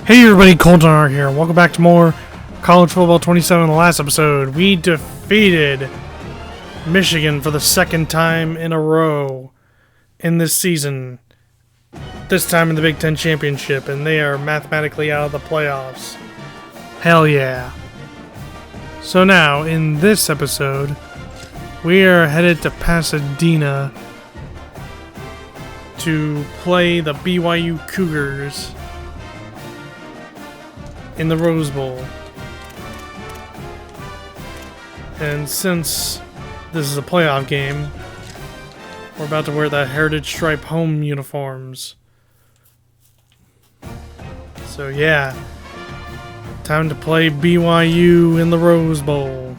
Hey everybody, Colton R here. Welcome back to more College Football 27. In the last episode, we defeated Michigan for the second time in a row in this season. This time in the Big Ten Championship, and they are mathematically out of the playoffs. Hell yeah. So now, in this episode, we are headed to Pasadena to play the BYU Cougars in the Rose Bowl. And since this is a playoff game, we're about to wear the Heritage Stripe home uniforms. So yeah, time to play BYU in the Rose Bowl.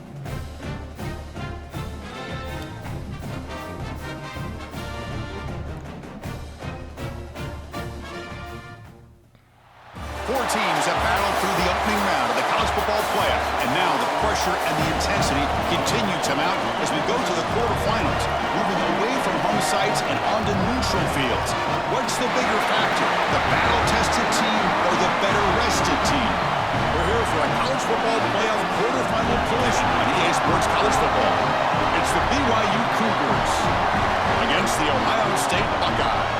Four teams have battled through the opening round of the college football playoff, and now the pressure and the intensity continue to mount as we go to the quarterfinals, moving away from home sites and onto neutral fields. What's the bigger factor, the battle-tested team or the better-rested team? We're here for a college football playoff quarterfinal collision on EA Sports College Football. It's the BYU Cougars against the Ohio State Buckeyes.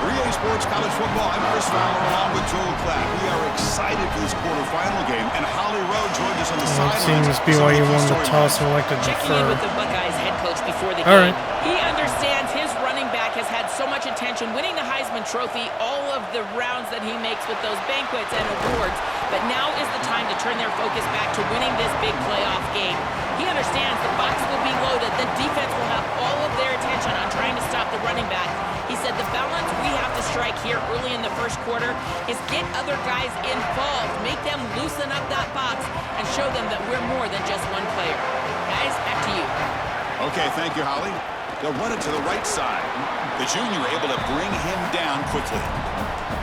For EA Sports College Football, I'm Chris Fowler along with Joel Klatt. We are excited for this quarterfinal game, and Holly Rowe joins us on the sidelines. Seeing as BYU won the toss and elected to Checking defer. in with the Buckeyes head coach before the All game. right. He understands his running back has had so much attention, winning the Heisman Trophy, all of the rounds that he makes with those banquets and awards. But now is the time to turn their focus back to winning this big playoff game. He understands the box will be loaded. The defense will have all of their attention on trying to stop the running back. He said the balance we have to strike here early in the first quarter is get other guys involved, make them loosen up that box, and show them that we're more than just one player. Guys, back to you. Okay, thank you, Holly. They'll run it to the right side. The junior able to bring him down quickly.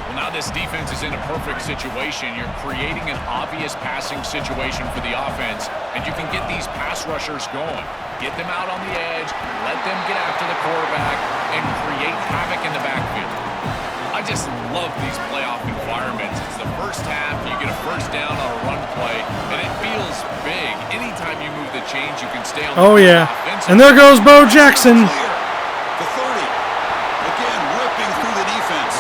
Well, now this defense is in a perfect situation. You're creating an obvious passing situation for the offense, and you can get these pass rushers going. Get them out on the edge, let them get after the quarterback, and create havoc in the backfield. I just love these playoff environments. It's the first half, you get a first down on a run play, and it feels big. Anytime you move the chains, you can stay on the Oh yeah, offense. and there goes Bo Jackson. The 30. Again, ripping through the defense.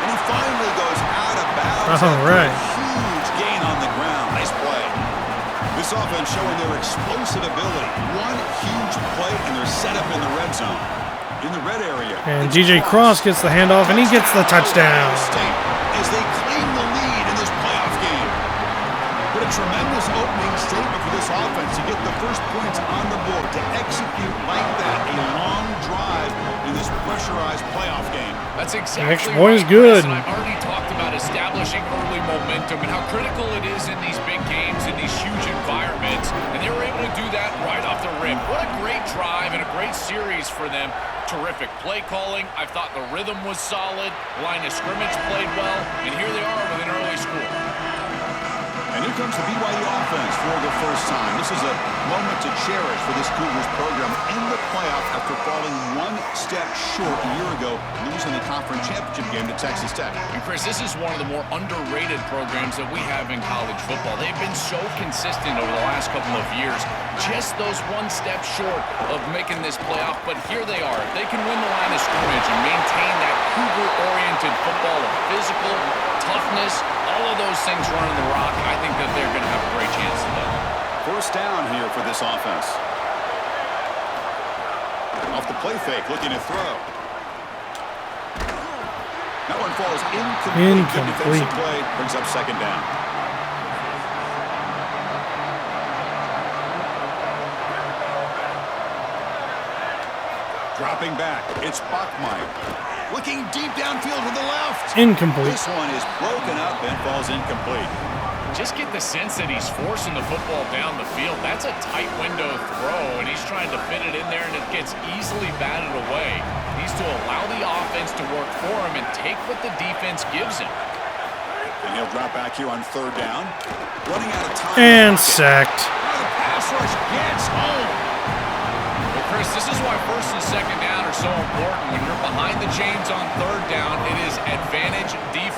And he finally goes out of bounds. All right. Huge gain on the ground. Nice play. This offense showing their explosive ability. One huge play, and they're set up in the red zone. In the red area. And DJ Cross gets the handoff, and he gets the touchdown. As they claim the lead in this playoff game. What a tremendous opening statement for this offense to get the first points on the board, to execute like that, a long drive in this pressurized playoff game. That's exactly The extra point is right, good. Chris, and I've already talked about establishing early momentum and how critical it is in these big games, in these huge environments, and they were able to do that right off the rip. What a great drive and a great series for them. Terrific play calling. I thought the rhythm was solid. Line of scrimmage played well, and here they are with an early score. And here comes the BYU offense for the first time. This is a moment to cherish for this Cougars program in the playoff after falling one step short a year ago, losing the conference championship game to Texas Tech. And Chris, this is one of the more underrated programs that we have in college football. They've been so consistent over the last couple of years. Just those one step short of making this playoff, but here they are. If they can win the line of scrimmage and maintain that Cougar-oriented football of physical, toughness, all of those things running the rock, I think that they're going to have a great chance today. First down here for this offense. Off the play fake, looking to throw. That one falls incomplete. Good defensive play, brings up second down. Dropping back, it's Bachmeier. Looking deep downfield to the left. Incomplete. This one is broken up and falls incomplete. Just get the sense that he's forcing the football down the field. That's a tight window throw, and he's trying to fit it in there, and it gets easily batted away. He needs to allow the offense to work for him and take what the defense gives him. And he'll drop back here on third down. Running out of time. And sacked. Now the pass rush gets home. Well, Chris, this is why first and second down are so important. When you're behind the chains on third down, it is advantage defense.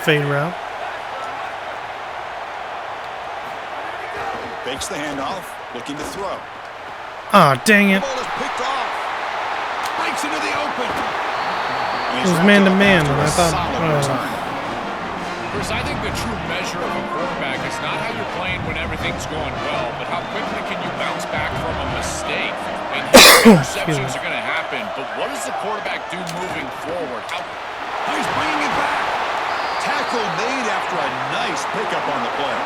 fade route. Fakes the handoff, looking to throw. Ah, dang it. The ball is picked off. Breaks into the open. It was man-to-man, and I thought... Chris, I think the true measure of a quarterback is not how you're playing when everything's going well, but how quickly can you bounce back from a mistake. And interceptions are going to happen, but what does the quarterback do moving forward? He's bringing it back. Tackle made after a nice pickup on the play.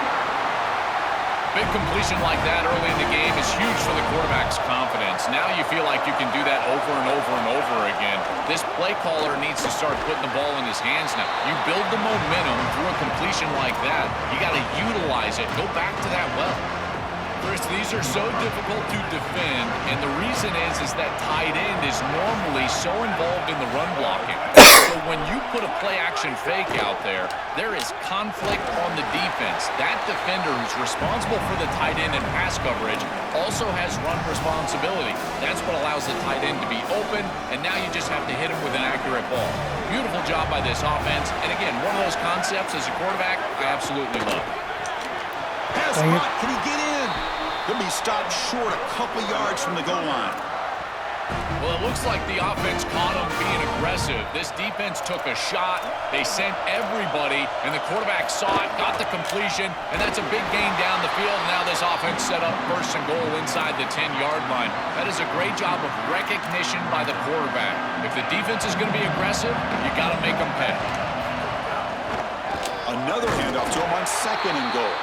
Big completion like that early in the game is huge for the quarterback's confidence. Now you feel like you can do that over and over and over again. This play caller needs to start putting the ball in his hands now. You build the momentum through a completion like that. You got to utilize it. Go back to that well. Chris, these are so difficult to defend, and the reason is that tight end is normally so involved in the run blocking. So when you put a play-action fake out there, there is conflict on the defense. That defender who's responsible for the tight end and pass coverage also has run responsibility. That's what allows the tight end to be open, and now you just have to hit him with an accurate ball. Beautiful job by this offense, and again, one of those concepts as a quarterback I absolutely love. Pass block, can he get in? He'll be stopped short a couple yards from the goal line. Well, it looks like the offense caught him being aggressive. This defense took a shot. They sent everybody, and the quarterback saw it, got the completion, and that's a big gain down the field. Now this offense set up first and goal inside the 10-yard line. That is a great job of recognition by the quarterback. If the defense is going to be aggressive, you got to make them pay. Another handoff to him on second and goal.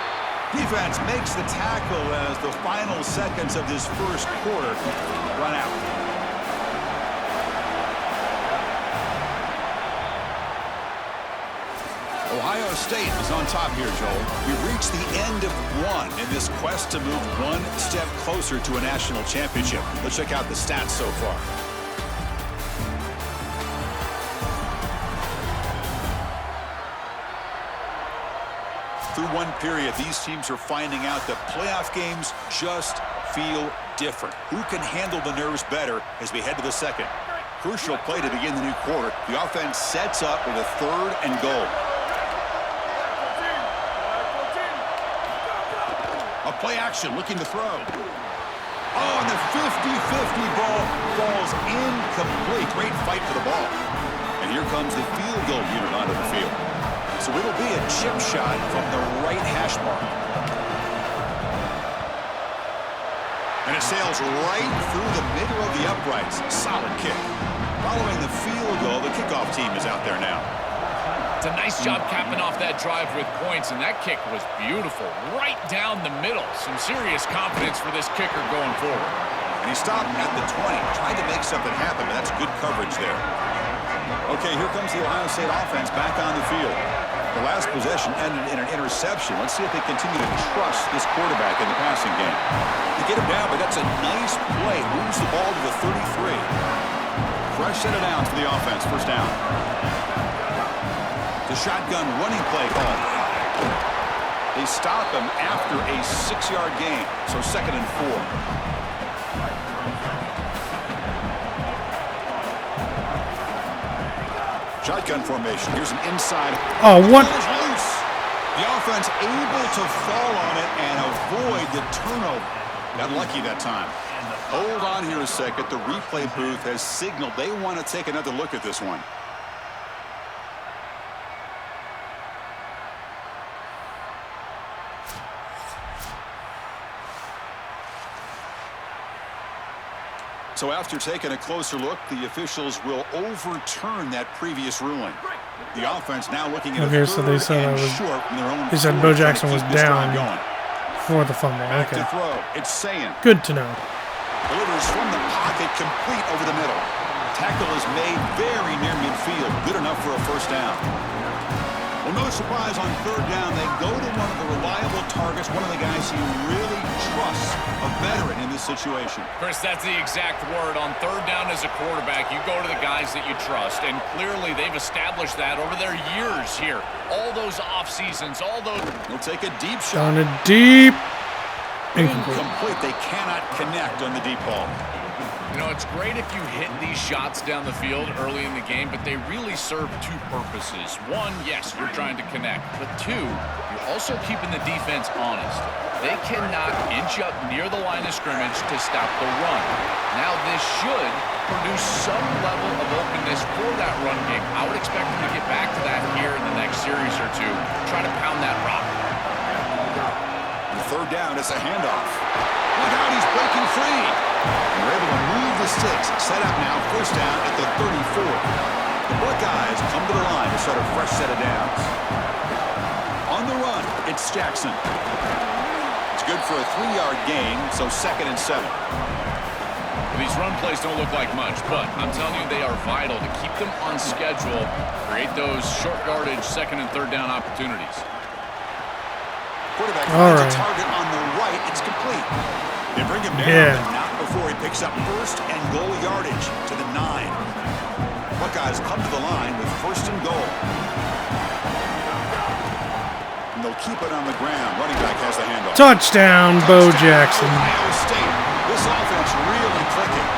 Defense makes the tackle as the final seconds of this first quarter run out. Ohio State is on top here, Joel. We've reached the end of one in this quest to move one step closer to a national championship. Let's check out the stats so far. Through one period, these teams are finding out that playoff games just feel different. Who can handle the nerves better as we head to the second? Crucial play to begin the new quarter. The offense sets up with a third and goal. A play action looking to throw. Oh, and the 50-50 ball falls incomplete. Great fight for the ball. And here comes the field goal unit onto the field. So it'll be a chip shot from the right hash mark. And it sails right through the middle of the uprights. Solid kick. Following the field goal, the kickoff team is out there now. It's a nice job capping off that drive with points, and that kick was beautiful. Right down the middle. Some serious confidence for this kicker going forward. And he stopped at the 20, tried to make something happen, but that's good coverage there. Okay, here comes the Ohio State offense back on the field. The last possession ended in an interception. Let's see if they continue to trust this quarterback in the passing game. They get him down, but that's a nice play. Moves the ball to the 33. Fresh set of downs for the offense. First down. The shotgun running play call. They stop him after a 6-yard gain. So second and 4. Shotgun formation. Here's an inside. Oh, what? The offense able to fall on it and avoid the turnover. Got lucky that time. Hold on here a second. The replay booth has signaled they want to take another look at this one. So after taking a closer look, the officials will overturn that previous ruling. The offense now looking at okay, so they said they said Bo Jackson was down for the fumble. Okay. To throw. It's Sayin. Good to know. Delivers from the pocket, complete over the middle. Tackle is made very near midfield. Good enough for a first down. Well, no surprise on third down. They go to one of the reliable targets, one of the guys you really trust, a veteran in this situation. Chris, that's the exact word. On third down as a quarterback, you go to the guys that you trust, and clearly they've established that over their years here. All those off seasons, all those... They'll take a deep shot. On a deep... Incomplete. They cannot connect on the deep ball. You know, it's great if you hit these shots down the field early in the game, but they really serve two purposes. One, yes, you're trying to connect. But two, you're also keeping the defense honest. They cannot inch up near the line of scrimmage to stop the run. Now, this should produce some level of openness for that run game. I would expect them to get back to that here in the next series or two. Try to pound that rock. The third down is a handoff. Look out, he's breaking free. And we're able to move the sticks. Set up now, first down at the 34. The Buckeyes come to the line to start a fresh set of downs. On the run, it's Jackson. It's good for a 3-yard gain, so 2nd and 7. These run plays don't look like much, but I'm telling you they are vital to keep them on schedule, create those short yardage 2nd and 3rd down opportunities. Quarterback finds a target on the right. It's complete. They bring him down, but not before he picks up 1st and goal yardage to the 9. Buckeyes come to the line with 1st and goal. And they'll keep it on the ground. Running back has the handoff. Touchdown, Bo Jackson. Ohio State. This offense really clicking.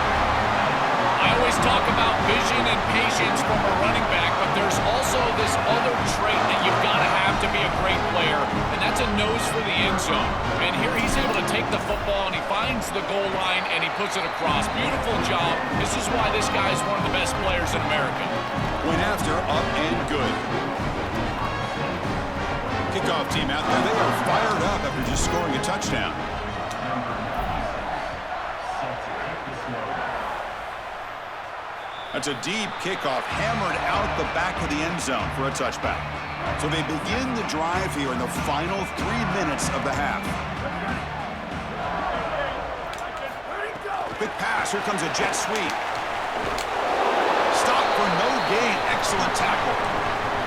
I always talk about vision and patience from a running back, but there's also this other trait that you've got to have to be a great player, and that's a nose for the end zone. And here he's able to take the football, and he finds the goal line, and he puts it across. Beautiful job. This is why this guy is one of the best players in America. Went after, up and good. Kickoff team out there. They are fired up after just scoring a touchdown. That's a deep kickoff, hammered out the back of the end zone for a touchback. So they begin the drive here in the final 3 minutes of the half. Quick pass, here comes a jet sweep. Stop for no gain, excellent tackle.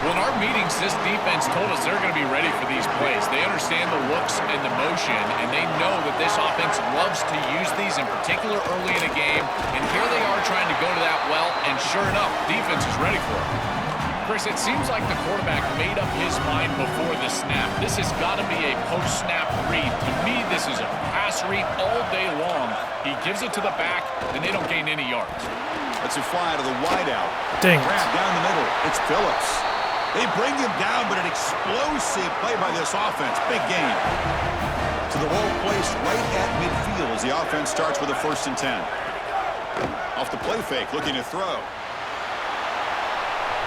Well, in our meetings, this defense told us they're going to be ready for these plays. They understand the looks and the motion, and they know that this offense loves to use these, in particular early in a game. And here they are trying to go to that well, and sure enough, defense is ready for it. Chris, it seems like the quarterback made up his mind before the snap. This has got to be a post-snap read. To me, this is a pass read all day long. He gives it to the back, and they don't gain any yards. That's a fly to the wideout. Dang. Grab down the middle. It's Phillips. They bring him down, but an explosive play by this offense. Big game. To the ball placed right at midfield as the offense starts with a 1st and 10. Off the play fake, looking to throw.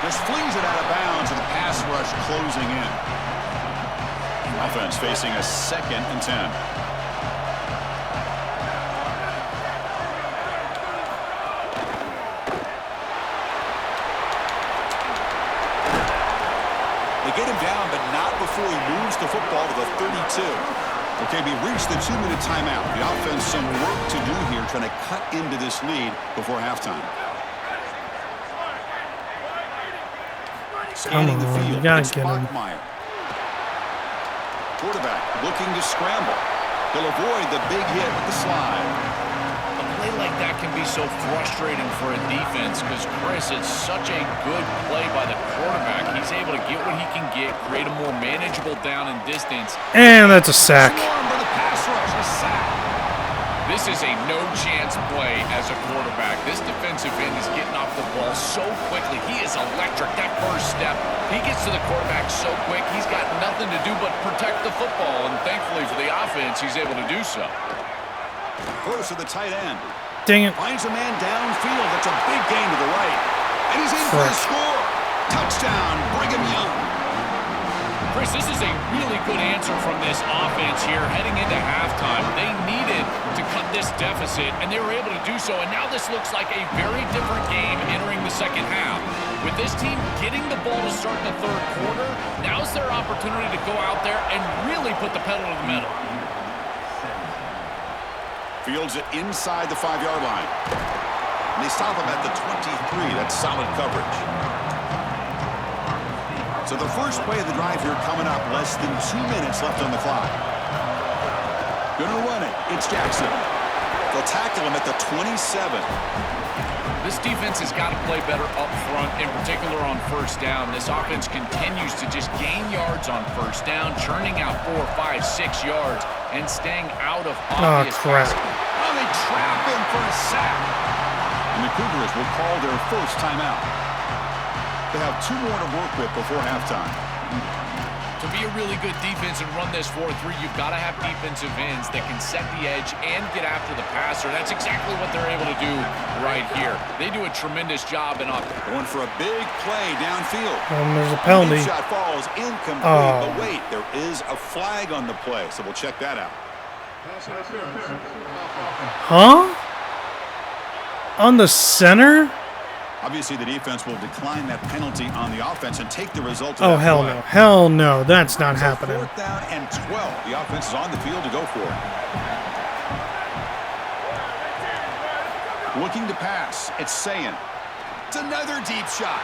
Just flings it out of bounds, and the pass rush closing in. Offense facing a 2nd and 10. Get him down, but not before he moves the football to the 32. Okay, we reached the 2-minute timeout. The offense some work to do here, trying to cut into this lead before halftime. Scanning the field. You gotta get him. Quarterback looking to scramble. He'll avoid the big hit with the slide. A play like that can be so frustrating for a defense because, Chris, it's such a good play by the quarterback. He's able to get what he can get, create a more manageable down and distance. And that's a sack. This is a no-chance play as a quarterback. This defensive end is getting off the ball so quickly. He is electric. That first step, he gets to the quarterback so quick, he's got nothing to do but protect the football. And thankfully for the offense, he's able to do so. Close to the tight end. Dang it. Finds a man downfield. That's a big gain to the right. And he's in for the score. Touchdown, Brigham Young. Chris, this is a really good answer from this offense here heading into halftime. They needed to cut this deficit, and they were able to do so. And now this looks like a very different game entering the second half. With this team getting the ball to start the 3rd quarter, now's their opportunity to go out there and really put the pedal to the metal. Fields it inside the 5-yard line. And they stop him at the 23. That's solid coverage. So the first play of the drive here coming up. Less than 2 minutes left on the clock. Gonna run it. It's Jackson. They'll tackle him at the 27. This defense has got to play better up front, in particular on 1st down. This offense continues to just gain yards on 1st down, churning out 4, 5, 6 yards, and staying out of obvious crap. passing. Oh, they trap him for a sack. And the Cougars will call their first timeout. They have 2 more to work with before halftime. To be a really good defense and run this 4-3, you've got to have defensive ends that can set the edge and get after the passer. That's exactly what they're able to do right here. They do a tremendous job in offense. Going for a big play downfield. There's a penalty. The shot falls incomplete. But wait, there is a flag on the play, so we'll check that out. Huh? On the center? Obviously, the defense will decline that penalty on the offense and take the result of Oh, that hell play. no. Hell no. That's not So happening. 4th down and 12. The offense is on the field to go for it. Looking to pass. It's Sayin. It's another deep shot.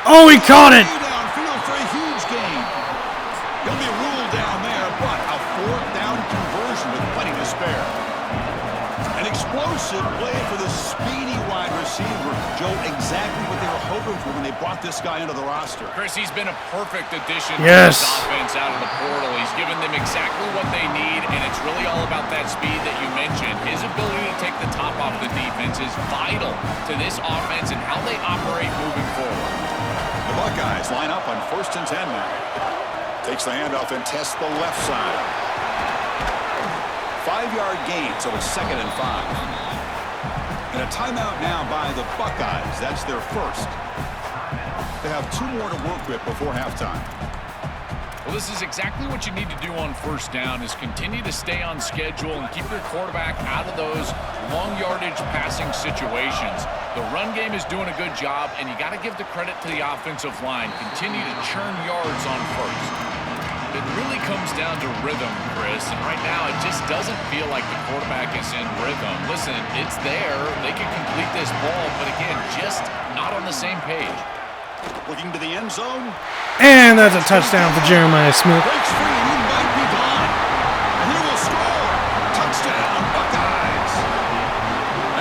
Oh, he caught it. Downfield for a huge gain. There'll be a rule down there, but a 4th down conversion with plenty to spare. An explosive play for the speedy wide receiver. Joe, exactly what they were hoping for when they brought this guy into the roster. Chris, he's been a perfect addition to Yes. this offense out of the portal. He's given them exactly what they need, and it's really all about that speed that you mentioned. His ability to take the top off the defense is vital to this offense and how they operate moving forward. The Buckeyes line up on 1st and 10 now. Takes the handoff and tests the left side. 5-yard gain, so it's 2nd and 5. And a timeout now by the Buckeyes. That's their first. They have 2 more to work with before halftime. Well, this is exactly what you need to do on 1st down is continue to stay on schedule and keep your quarterback out of those long yardage passing situations. The run game is doing a good job, and you got to give the credit to the offensive line. Continue to churn yards on 1st. It really comes down to rhythm, Chris, and right now it just doesn't feel like the quarterback is in rhythm. Listen, it's there. They can complete this ball, but again, just not on the same page. Looking to the end zone. And that's a touchdown for Jeremiah Smith. Breaks free and he might be gone. And he will score. Touchdown, Buckeyes.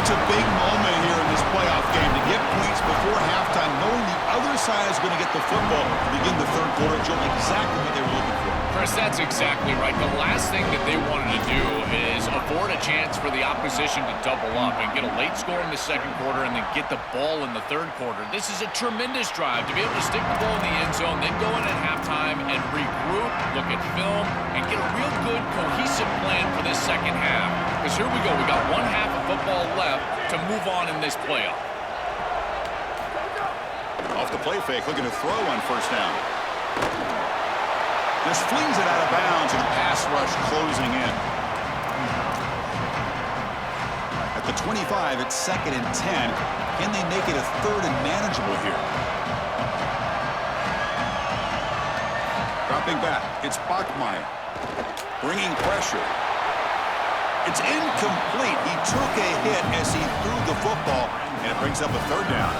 That's a big moment here in this playoff game to get points before halftime, knowing the other side is going to get the football to begin the 3rd quarter. Joe, exactly what they were looking for. Chris, that's exactly right. The last thing that they wanted to do is afford a chance for the opposition to double up and get a late score in the 2nd quarter and then get the ball in the 3rd quarter. This is a tremendous drive to be able to stick the ball in the end zone, then go in at halftime and regroup, look at film, and get a real good cohesive plan for this 2nd half. Because here we go. We got 1 half of football left to move on in this playoff. Off the play fake, looking to throw on 1st down. Just flings it out of bounds and pass rush closing in. At the 25, it's 2nd and 10. Can they make it a 3rd and manageable here? Dropping back, it's Bachmeier. Bringing pressure. It's incomplete. He took a hit as he threw the football, and it brings up a 3rd down.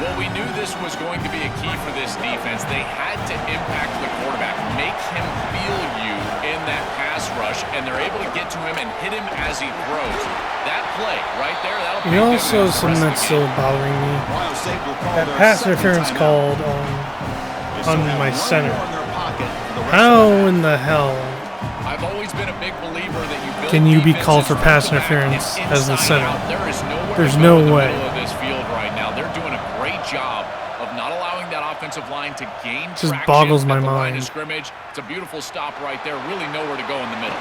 Well, we knew this was going to be a key for this defense. They had to impact the quarterback, make him feel you in that pass rush, and they're able to get to him and hit him as he throws. That play right there, that'll be Also, something that's still bothering me. Ohio State will call That their pass 2nd interference timeout. called They still on have my one center. more in their pocket for the rest How of the in the hell I've always been a big believer that you build can you be defenses called for from pass the back interference and as the inside center? out. There is nowhere There's to go no in the way. middle of this field right now. They're doing a great job of not allowing that offensive line to gain Just traction boggles my at the line mind. of scrimmage. It's a beautiful stop right there. Really nowhere to go in the middle.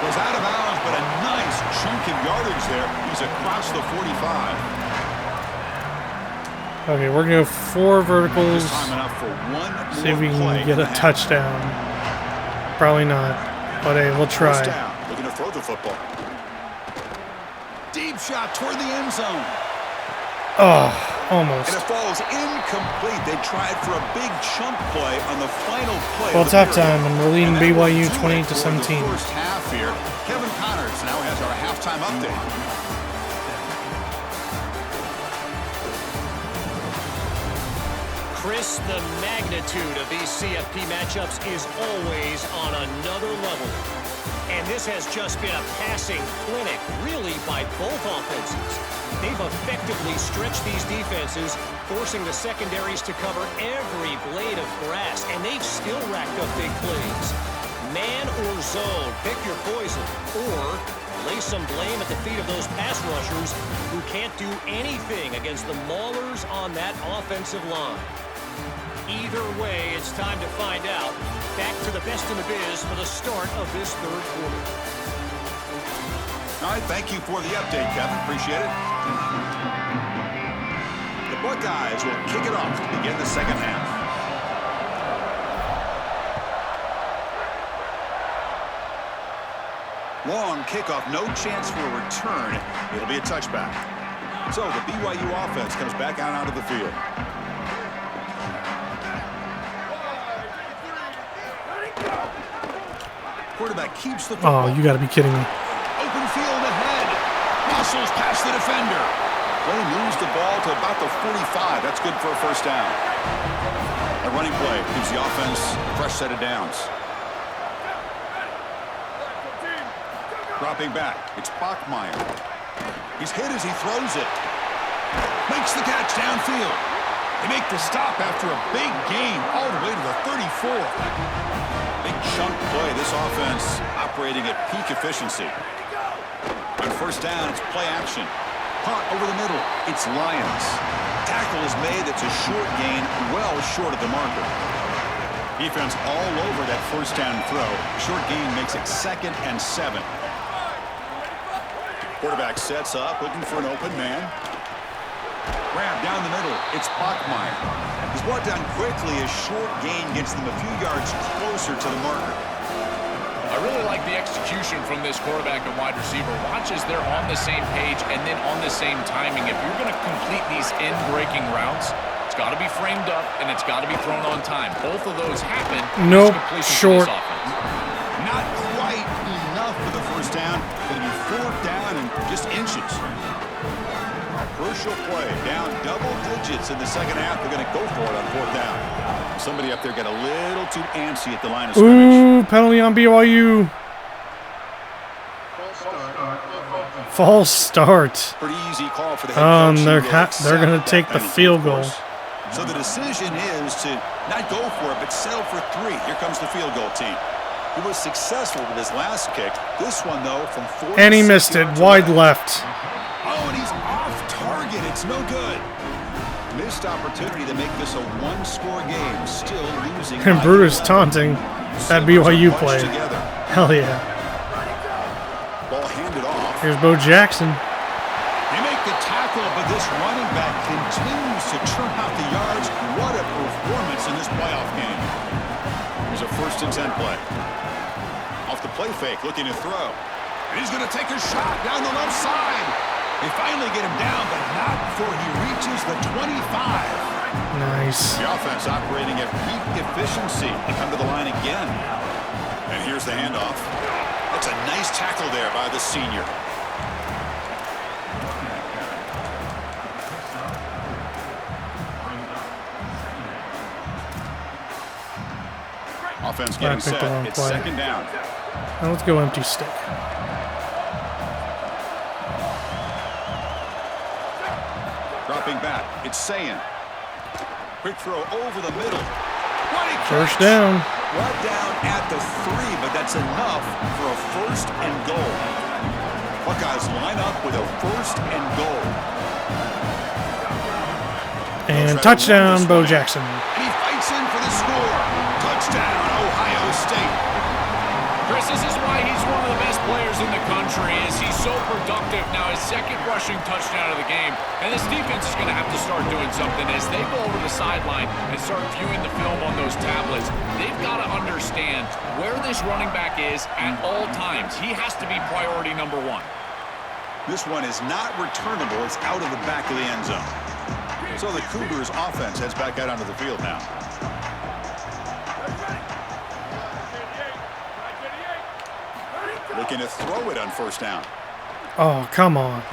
Was out of bounds, but a nice chunk of yardage there. He's across the 45. Okay, we're going to go 4 verticals. Just time enough for one See if we more play can get in a the half. touchdown. Probably not. But hey, we'll First try. down, looking to throw the football. Deep shot toward the end zone. Oh, And almost. it falls incomplete. They tried for a big chunk play on the final play. Well, of it's the period. halftime, and we're leading And that will BYU do it 20 to for 17. The first half here. Kevin Connors now has our halftime update. Chris, the magnitude of these CFP matchups is always on another level. And this has just been a passing clinic, really, by both offenses. They've effectively stretched these defenses, forcing the secondaries to cover every blade of grass, and they've still racked up big plays. Man or zone, pick your poison, or lay some blame at the feet of those pass rushers who can't do anything against the maulers on that offensive line. Either way, it's time to find out. Back to the best in the biz for the start of this third quarter. All right, thank you for the update, Kevin. Appreciate it. The Buckeyes will kick it off to begin the second half. Long kickoff, no chance for a return. It'll be a touchback. So the BYU offense comes back out onto the field. Quarterback keeps the football. Oh, you got to be kidding me. Open field ahead. Muscles past the defender. Play moves the ball to about the 45. That's good for a first down. A running play gives the offense a fresh set of downs. Dropping back. It's Bachmeier. He's hit as he throws it. Makes the catch downfield. They make the stop after a big gain all the way to the 34. Big chunk play. This offense operating at peak efficiency. On first down, it's play action. Punt over the middle. It's Lions. Tackle is made. It's a short gain, well short of the marker. Defense all over that first down throw. Short gain makes it 2nd and 7. Quarterback sets up, looking for an open man. Grab down the middle. It's Bachmeier. He's brought down quickly. A short gain gets them a few yards closer to the marker. I really like the execution from this quarterback and wide receiver. Watch as they're on the same page and then on the same timing. If you're going to complete these end-breaking routes, it's got to be framed up and it's got to be thrown on time. Both of those happen. Nope, short. Not quite enough for the first down. Going to be 4th down and just inches. Crucial play. Down double digits in the second half. They're going to go for it on 4th down. Somebody up there got a little too antsy at the line of scrimmage. Ooh, penalty on BYU. False start. Pretty easy call for the head coach. They're going to take the field goal. So the decision is to not go for it, but settle for 3. Here comes the field goal team. He was successful with his last kick. This one, though, from 4. And he missed it. Wide left. Oh, and he's off target. It's no good. Missed opportunity to make this a 1-score game. Still losing. And Brutus taunting that BYU player. Hell yeah. Ball handed off. Here's Bo Jackson. They make the tackle, but this running back continues to churn out the yards. What a performance in this playoff game. Here's a 1st and 10 play. Off the play fake, looking to throw. And he's going to take a shot down the left side. They finally get him down, but not before he reaches the 25. Nice. The offense operating at peak efficiency. They come to the line again. And here's the handoff. That's a nice tackle there by the senior. Offense getting set. It's 2nd down. Now let's go empty stick. Dropping back. It's Sayin. Quick throw over the middle. First down. Brought down at the 3, but that's enough for a 1st and goal. Buckeyes line up with a 1st and goal. And touchdown, Bo Jackson. He fights in for the score. Touchdown, Ohio State. Chris, this is why he's one of the best players in the country. Is he's so productive now, his 2nd rushing touchdown of the game. And this defense is going to have to start doing something as they go over the sideline and start viewing the film on those tablets. They've got to understand where this running back is at all times. He has to be priority number 1. This one is not returnable. It's out of the back of the end zone. So the Cougars offense heads back out onto the field now. Looking to throw it on 1st down. Oh, come on.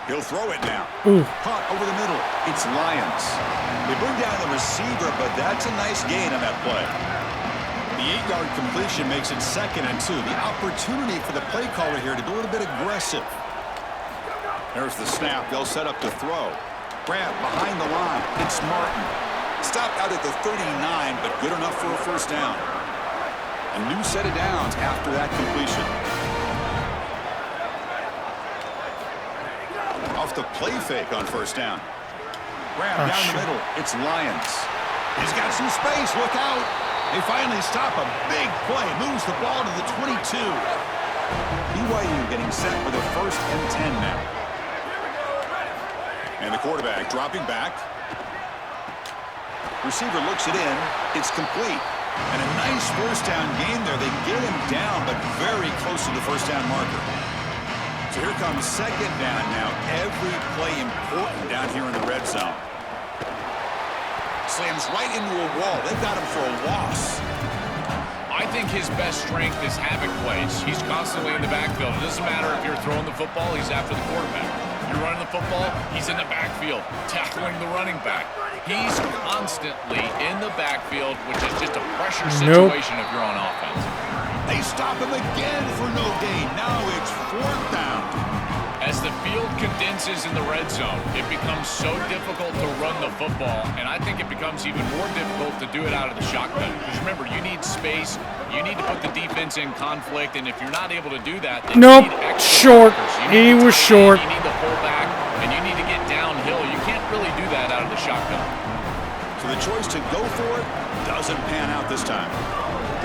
He'll throw it now. Ooh. Caught over the middle. It's Lions. They bring down the receiver, but that's a nice gain on that play. The 8-yard completion makes it 2nd and 2. The opportunity for the play caller here to be a little bit aggressive. There's the snap. They'll set up to throw. Grab behind the line. It's Martin. Stopped out at the 39, but good enough for a 1st down. A new set of downs after that completion. off the play fake on first down. Grab down the middle. It's Lyons. He's got some space. Look out. They finally stop a big play. Moves the ball to the 22. BYU getting set for the 1st and 10 now. And the quarterback dropping back. Receiver looks it in. It's complete. And a nice first down gain there. They get him down, but very close to the first down marker. So here comes second down now. Every play important down here in the red zone. Slams right into a wall. They've got him for a loss. I think his best strength is havoc plays. He's constantly in the backfield. It doesn't matter if you're throwing the football, he's after the quarterback. You're running the football, he's in the backfield, tackling the running back. He's constantly in the backfield, which is just a pressure situation if you're on offense. They stop him again for no gain. Now it's 4th down. As the field condenses in the red zone, it becomes so difficult to run the football, and I think it becomes even more difficult to do it out of the shotgun. Because remember, you need space, you need to put the defense in conflict, and if you're not able to do that, then you need extra short. He blockers. was short. You need to pull back, and you need to get downhill. You can't really do that out of the shotgun. So the choice to go for it doesn't pan out this time.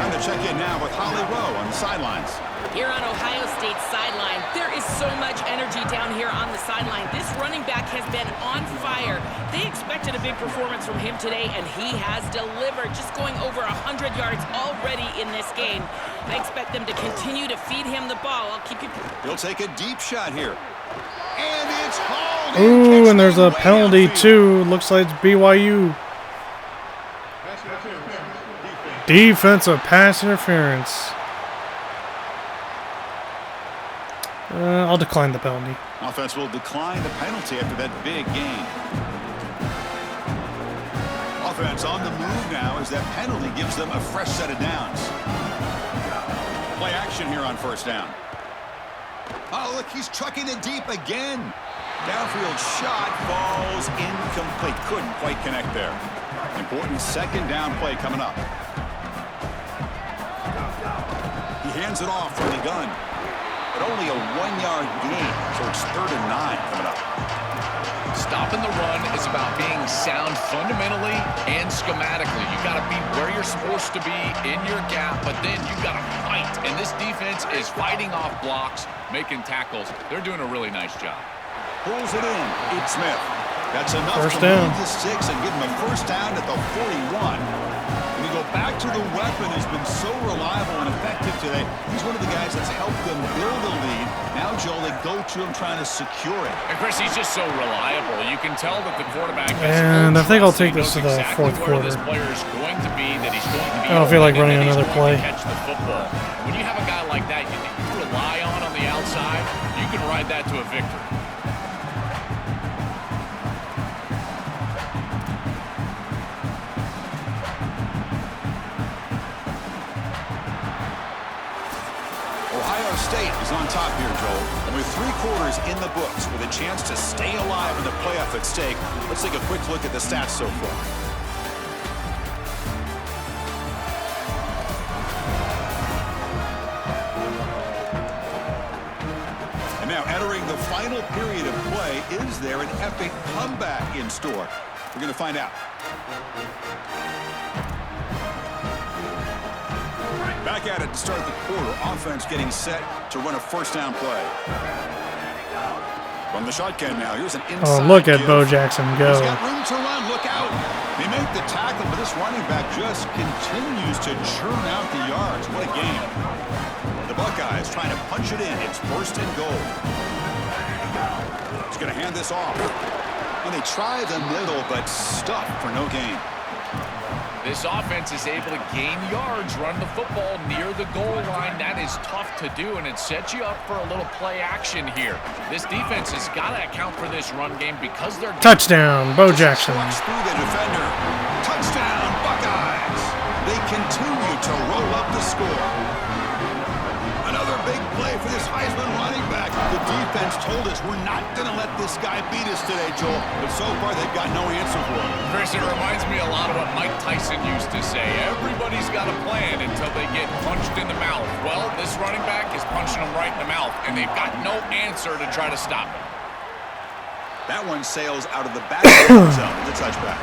Time to check in now with Holly Rowe on the sidelines. Here on Ohio State's sideline, there is so much energy down here on the sideline. This running back has been on fire. They expected a big performance from him today, and he has delivered, just going over 100 yards already in this game. I expect them to continue to feed him the ball. I'll keep you... He'll take a deep shot here. And it's hauled. Ooh, and there's a penalty, too. Looks like it's BYU. Defensive pass interference. I'll decline the penalty. Offense will decline the penalty after that big gain. Offense on the move now as that penalty gives them a fresh set of downs. Play action here on first down. Oh, look, he's trucking it deep again. Downfield shot falls incomplete. Couldn't quite connect there. Important second down play coming up. He hands it off from the gun. But only a 1-yard gain, so it's 3rd and 9 coming up. Stopping the run is about being sound fundamentally and schematically. You got to be where you're supposed to be in your gap, but then you got to fight. And this defense is fighting off blocks, making tackles. They're doing a really nice job. Pulls it in. It's Smith. That's enough first to down. move the sticks and give him a first down at the 41. When you go back to the weapon, has been so reliable and effective today. He's one of the guys that's helped them build a lead. Now, Joel, they go to him trying to secure it. And Chris, he's just so reliable. You can tell that the quarterback has And I think I'll take this to the exactly fourth where quarter. This player is going to be, that he's going to be. I don't feel like open, running and that another he's going play. to catch the football. When you have a guy like that, you rely on the outside, you can ride that to a victory. State is on top here, Joel. And with 3 quarters in the books with a chance to stay alive in the playoff at stake, let's take a quick look at the stats so far. And now entering the final period of play, is there an epic comeback in store? We're going to find out. Back at it to start the quarter. Offense getting set to run a first down play. From the shotgun now. Here's an inside. Oh, look at give. Bo Jackson go. He's got room to run. Look out. They make the tackle, but this running back just continues to churn out the yards. What a game. The Buckeyes trying to punch it in. It's 1st and goal. He's going to hand this off. And they try the middle, but stuck for no gain. This offense is able to gain yards, run the football near the goal line. That is tough to do, and it sets you up for a little play action here. This defense has got to account for this run game because they're... Touchdown, Bo Jackson. Through the defender. Touchdown, Buckeyes. They continue to roll up the score. Another big play for this Heisman running back. The defense told us we're not going to let this guy beat us today, Joel. But so far, they've got no answer for him. Chris, it reminds me a lot of what Mike Tyson used to say. Everybody's got a plan until they get punched in the mouth. Well, this running back is punching them right in the mouth, and they've got no answer to try to stop him. That one sails out of the back of the zone. The touchback.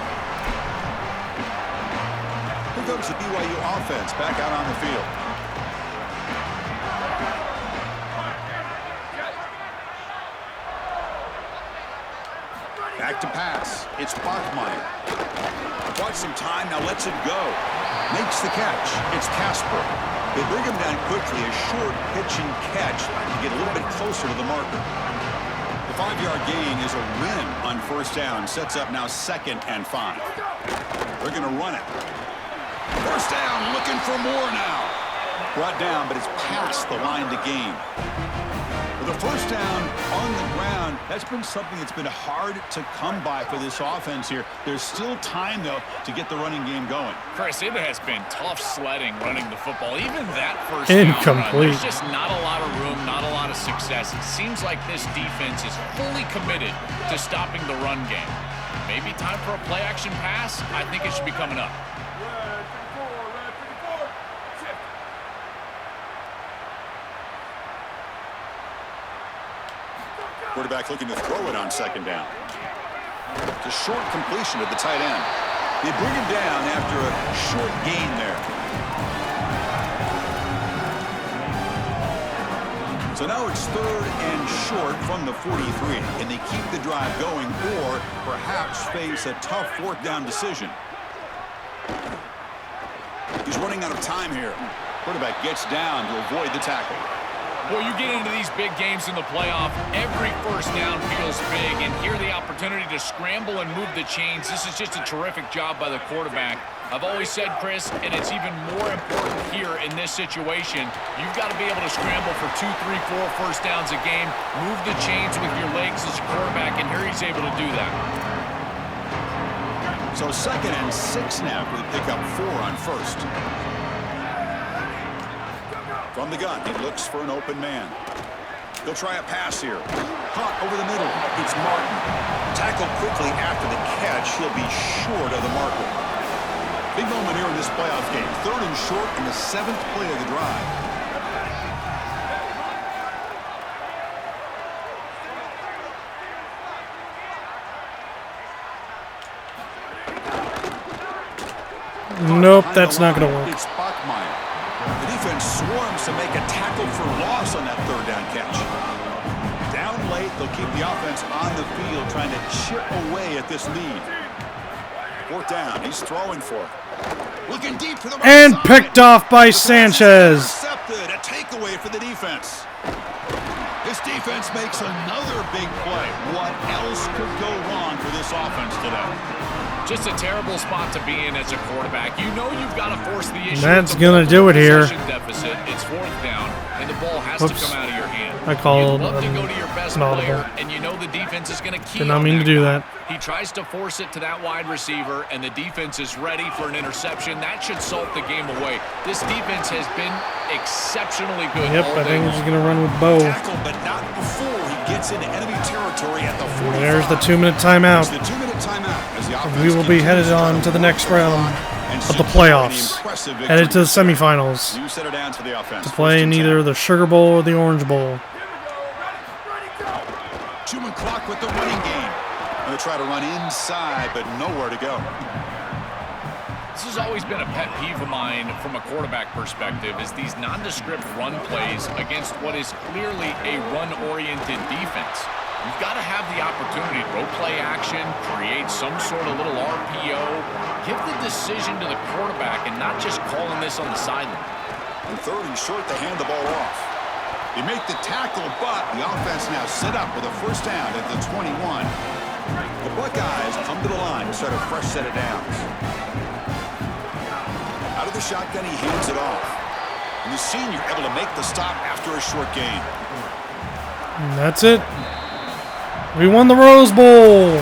Here comes the BYU offense back out on the field. Back to pass. It's Bachmeier. Bought some time, now lets it go. Makes the catch. It's Casper. They bring him down quickly. A short pitch and catch to get a little bit closer to the marker. The 5-yard gain is a win on first down. Sets up now 2nd and 5. They're going to run it. First down, looking for more now. Brought down, but it's past the line to gain. With a first down on the ground, that's been something that's been hard to come by for this offense here. There's still time, though, to get the running game going. Chris, it has been tough sledding running the football. Even that first Incomplete. down run, there's just not a lot of room, not a lot of success. It seems like this defense is fully committed to stopping the run game. Maybe time for a play-action pass? I think it should be coming up. Quarterback looking to throw it on 2nd down. It's a short completion at the tight end. They bring him down after a short gain there. So now it's 3rd and short from the 43. Can they keep the drive going or perhaps face a tough 4th down decision? He's running out of time here. Quarterback gets down to avoid the tackle. Well, you get into these big games in the playoff, every first down feels big, and here the opportunity to scramble and move the chains. This is just a terrific job by the quarterback. I've always said, Chris, and it's even more important here in this situation, you've got to be able to scramble for 2, 3, 4 first downs a game, move the chains with your legs as a quarterback, and here he's able to do that. So 2nd and 6 now for the pickup 4 on first. From the gun, he looks for an open man. He'll try a pass here. Caught over the middle. It's Martin. Tackled quickly after the catch. He'll be short of the marker. Big moment here in this playoff game. 3rd and short in the 7th play of the drive. Nope, that's not going to work. It's Bachmeier. The defense swarms to make a tackle for loss on that 3rd down catch. Down late, they'll keep the offense on the field trying to chip away at this lead. 4th down, he's throwing for it. Looking deep for the right And side. picked off by Sanchez. Intercepted, a takeaway for the defense. This defense makes another big play. What else could go wrong for this offense today? Just a terrible spot to be in as a quarterback. You know you've got to force the issue. That's going to do it here. Deficit. It's 4th down, and the ball has to come out of your hand. I called You'd love to go to your best inaudible. player, and you know the defense is going to key Did not on mean to do guy. that. He tries to force it to that wide receiver, and the defense is ready for an interception. That should salt the game away. This defense has been exceptionally good. Yep, I think he's going to run with Bo. Tackle, but not before he gets into enemy territory at the 45. There's the 2-minute timeout. The 2-minute timeout as the offense We will be headed on to the next round of the playoffs. Headed to the semifinals New set of downs for the offense. to play in either the Sugar Bowl or the Orange Bowl. 2-minute clock with the running game. Going to try to run inside, but nowhere to go. This has always been a pet peeve of mine from a quarterback perspective is these nondescript run plays against what is clearly a run-oriented defense. You've got to have the opportunity to go play action, create some sort of little RPO, give the decision to the quarterback and not just calling this on the sideline. And 3rd and short to hand the ball off. They make the tackle, but the offense now set up with a first down at the 21. The Buckeyes come to the line to start a fresh set of downs. Out of the shotgun, he hands it off. And the senior able to make the stop after a short gain. And that's it. We won the Rose Bowl.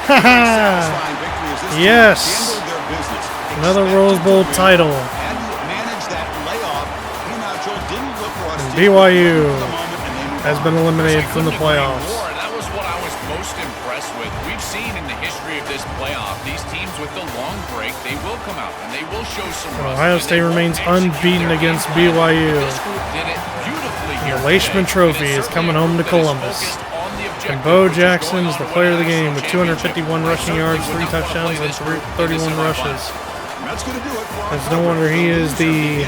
Satisfying victory as this team Yes. handled their business. Another Rose Bowl title. And managed that layoff. He now didn't look rusty. BYU For the moment, and they move has on. been eliminated from the Couldn't agree playoffs. more. That was what I was most impressed with. We've seen in the history of this playoff, these teams with the long break, they will come out and they will show some rust. Ohio and State they will remains execute unbeaten their against game plan. BYU. This group did it beautifully here The Leishman today. Trophy And is it's coming certainly home to a group that is Columbus. focused on the check. Bo Jackson is the player of the game with 251 rushing yards, 3 touchdowns, and 31 rushes. That's going to do it for It's no wonder he is the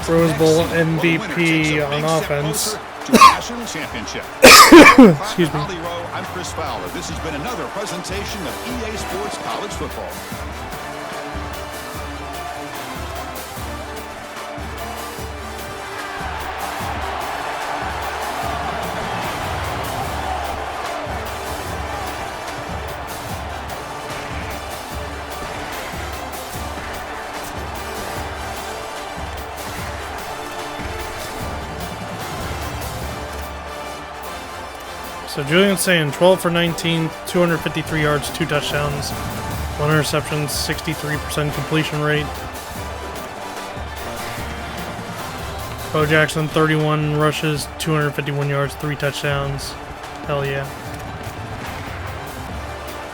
Rose Bowl MVP on offense. Excuse me. I'm Chris Fowler. This has been another presentation of EA Sports College Football. So Julian's saying 12 for 19, 253 yards, 2 touchdowns, 1 interception, 63% completion rate. Bo Jackson, 31 rushes, 251 yards, 3 touchdowns. Hell yeah.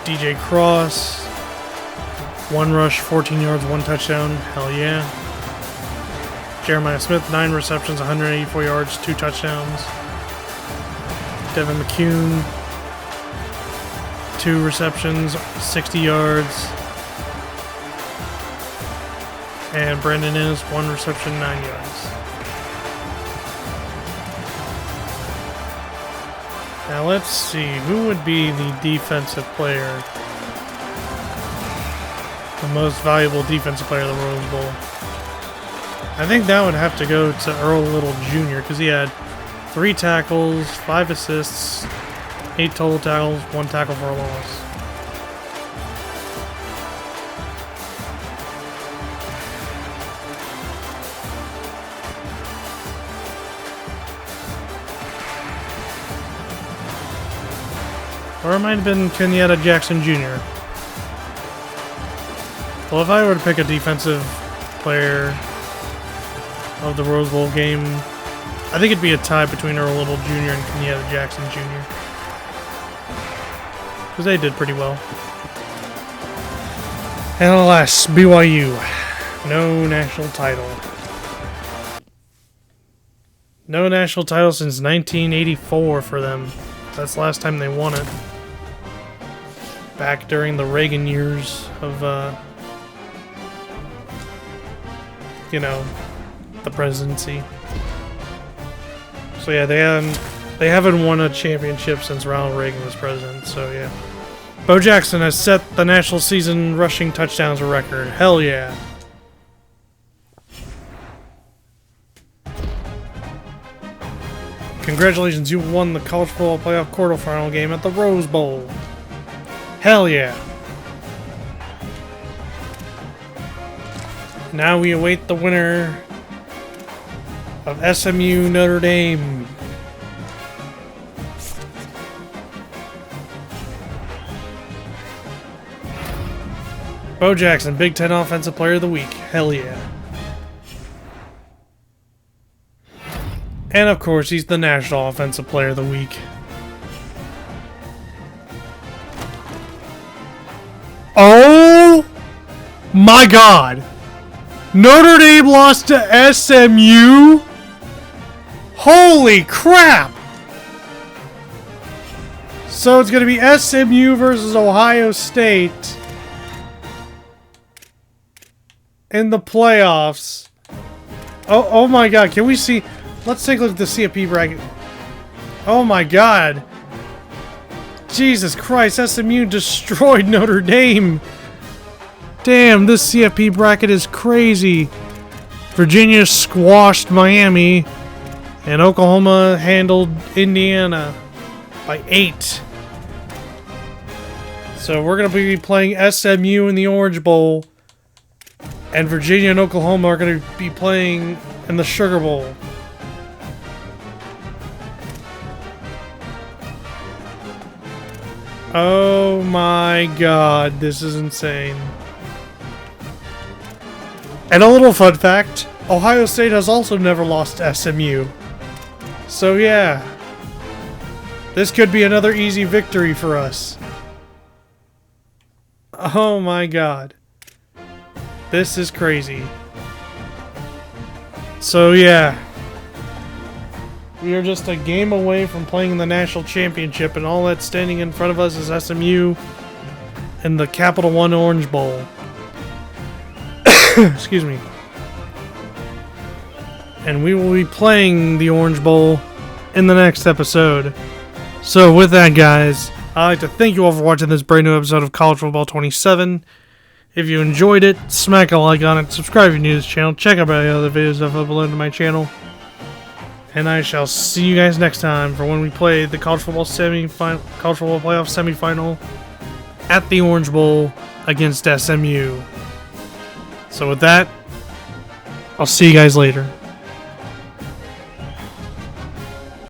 DJ Cross, 1 rush, 14 yards, 1 touchdown. Hell yeah. Jeremiah Smith, 9 receptions, 184 yards, 2 touchdowns. Devin McCune, 2 receptions, 60 yards. And Brandon Innes, 1 reception, 9 yards. Now let's see, who would be the defensive player? The most valuable defensive player of the Rose Bowl. I think that would have to go to Earl Little Jr. because he had 3 tackles, 5 assists, 8 total tackles, 1 tackle for a loss. Or it might have been Kenyatta Jackson Jr. Well, if I were to pick a defensive player of the Rose Bowl game, I think it'd be a tie between Earl Little Jr. and Kenyatta Jackson Jr. Because they did pretty well. And alas, BYU, no national title. No national title since 1984 for them. That's the last time they won it. Back during the Reagan years of, you know, the presidency. So yeah, they haven't won a championship since Ronald Reagan was president. So yeah, Bo Jackson has set the national season rushing touchdowns record. Hell yeah! Congratulations, you won the college football playoff quarterfinal game at the Rose Bowl. Hell yeah! Now we await the winner of SMU Notre Dame. Bo Jackson, Big Ten Offensive Player of the Week. Hell yeah. And of course, he's the National Offensive Player of the Week. Oh my God! Notre Dame lost to SMU? Holy crap! So it's going to be SMU versus Ohio State in the playoffs. Oh my God, can we see? Let's take a look at the CFP bracket. Oh my God. Jesus Christ, SMU destroyed Notre Dame. Damn, this CFP bracket is crazy. Virginia squashed Miami, and Oklahoma handled Indiana by 8. So we're going to be playing SMU in the Orange Bowl, and Virginia and Oklahoma are going to be playing in the Sugar Bowl. Oh my God, this is insane. And a little fun fact, Ohio State has also never lost to SMU. So yeah, this could be another easy victory for us. Oh my God. This is crazy. So yeah, We are just a game away from playing in the national championship, and all that's standing in front of us is SMU and the Capital One Orange Bowl. Excuse me. And we will be playing the Orange Bowl in the next episode. So with that, guys, I'd like to thank you all for watching this brand new episode of College Football 27. If you enjoyed it, smack a like on it, subscribe if you're new to this channel, check out my other videos I've uploaded to my channel. And I shall see you guys next time for when we play the College Football Playoff semifinal at the Orange Bowl against SMU. So with that, I'll see you guys later.